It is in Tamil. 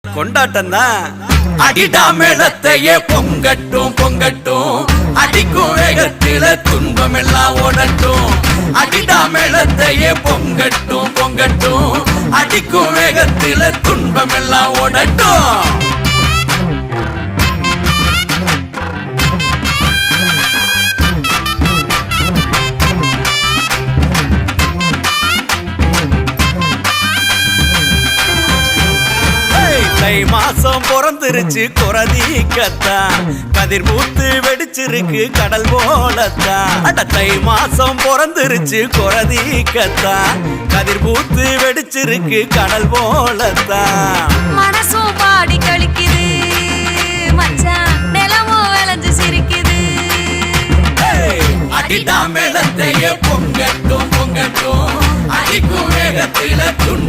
கொண்டாட்டம் தான். அடிடா மேளத்தையே பொங்கட்டும் பொங்கட்டும், அடிக்கும் வேகத்தில துன்பம் எல்லாம் ஓடட்டும். அடிடா மேளத்தையே பொங்கட்டும் பொங்கட்டும், அடிக்கும் வேகத்தில துன்பம் எல்லாம் ஓடட்டும். தை மாசம் பிறந்துருச்சு குறதீக்கத்தான், கதிர் பூத்து வெடிச்சிருக்கு கடல் போலத்தான். அட தை மாசம் பிறந்துருச்சு குறதீக்கத்தான், கதிர் பூத்து வெடிச்சிருக்கு கடல் போலத்தான். மனசும் பாடி கழிக்குது மச்சான், நிலமும் விளைஞ்சு சிரிக்குது. அடிடா மேளத்தையே பொங்கட்டும் பொங்கட்டும், அடிக்கும் வேகத்தில துன்பம்